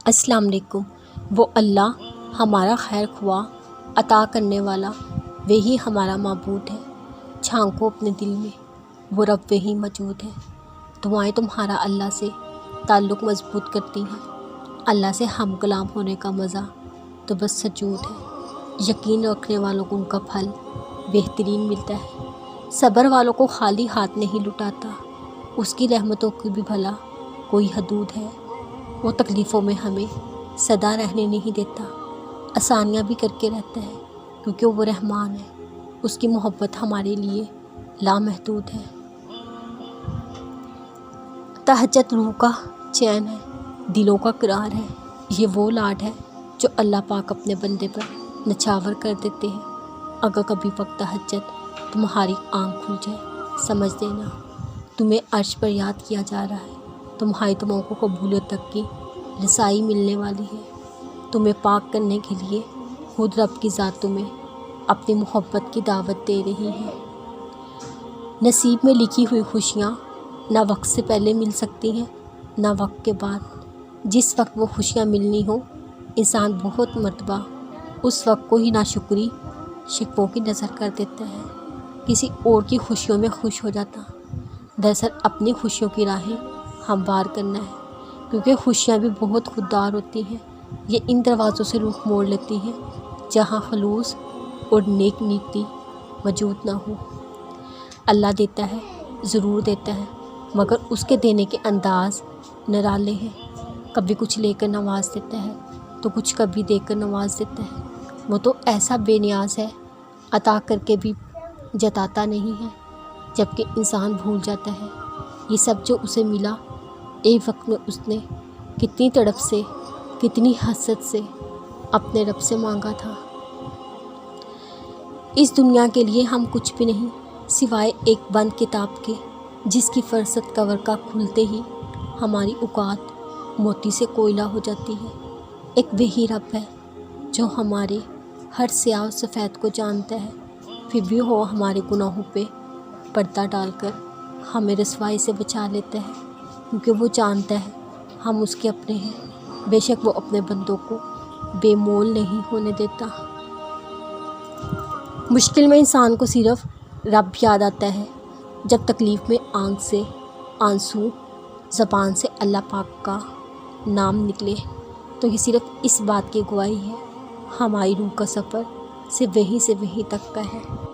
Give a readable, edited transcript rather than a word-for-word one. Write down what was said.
السلام علیکم۔ وہ اللہ ہمارا خیر خواہ عطا کرنے والا، وہی ہمارا معبود ہے۔ جھانکو اپنے دل میں، وہ رب وہی موجود ہے۔ دعائیں تمہارا اللہ سے تعلق مضبوط کرتی ہیں۔ اللہ سے ہم کلام ہونے کا مزہ تو بس سجود ہے۔ یقین رکھنے والوں کو ان کا پھل بہترین ملتا ہے۔ صبر والوں کو خالی ہاتھ نہیں لٹاتا، اس کی رحمتوں کی بھی بھلا کوئی حدود ہے۔ وہ تکلیفوں میں ہمیں سدا رہنے نہیں دیتا، آسانیاں بھی کر کے رہتا ہے، کیونکہ وہ رحمان ہے۔ اس کی محبت ہمارے لیے لامحدود ہے۔ تہجد روح کا چین ہے، دلوں کا قرار ہے۔ یہ وہ لاڈ ہے جو اللہ پاک اپنے بندے پر نچھاور کر دیتے ہیں۔ اگر کبھی وقت تہجد تمہاری آنکھ کھل جائے، سمجھ دینا تمہیں عرش پر یاد کیا جا رہا ہے۔ تمہاری دعاؤں کو قبولیت تک کی رسائی ملنے والی ہے۔ تمہیں پاک کرنے کے لیے خود رب کی ذات تمہیں اپنی محبت کی دعوت دے رہی ہے۔ نصیب میں لکھی ہوئی خوشیاں نہ وقت سے پہلے مل سکتی ہیں نہ وقت کے بعد۔ جس وقت وہ خوشیاں ملنی ہو، انسان بہت مرتبہ اس وقت کو ہی ناشکری شکووں کی نظر کر دیتا ہے، کسی اور کی خوشیوں میں خوش ہو جاتا۔ دراصل اپنی خوشیوں کی راہیں ہموار کرنا ہے، کیونکہ خوشیاں بھی بہت خوددار ہوتی ہیں۔ یہ ان دروازوں سے رخ موڑ لیتی ہیں جہاں خلوص اور نیک نیتی موجود نہ ہو۔ اللہ دیتا ہے، ضرور دیتا ہے، مگر اس کے دینے کے انداز نرالے ہیں۔ کبھی کچھ لے کر نواز دیتا ہے تو کچھ کبھی دے کر نواز دیتا ہے۔ وہ تو ایسا بے نیاز ہے، عطا کر کے بھی جتاتا نہیں ہے، جبکہ انسان بھول جاتا ہے یہ سب جو اسے ملا ایک وقت میں اس نے کتنی تڑپ سے، کتنی حسرت سے اپنے رب سے مانگا تھا۔ اس دنیا کے لیے ہم کچھ بھی نہیں سوائے ایک بند کتاب کے، جس کی فرصت کور کا کھلتے ہی ہماری اوقات موتی سے کوئلہ ہو جاتی ہے۔ ایک وہی رب ہے جو ہمارے ہر سیاہ و سفید کو جانتا ہے، پھر بھی وہ ہمارے گناہوں پہ پردہ ڈال کر ہمیں رسوائی سے بچا لیتا ہے، کیونکہ وہ جانتا ہے ہم اس کے اپنے ہیں۔ بے شک وہ اپنے بندوں کو بے مول نہیں ہونے دیتا۔ مشکل میں انسان کو صرف رب یاد آتا ہے۔ جب تکلیف میں آنکھ سے آنسو، زبان سے اللہ پاک کا نام نکلے، تو یہ صرف اس بات کی گواہی ہے ہماری روح کا سفر صرف وہیں سے وہیں تک کا ہے۔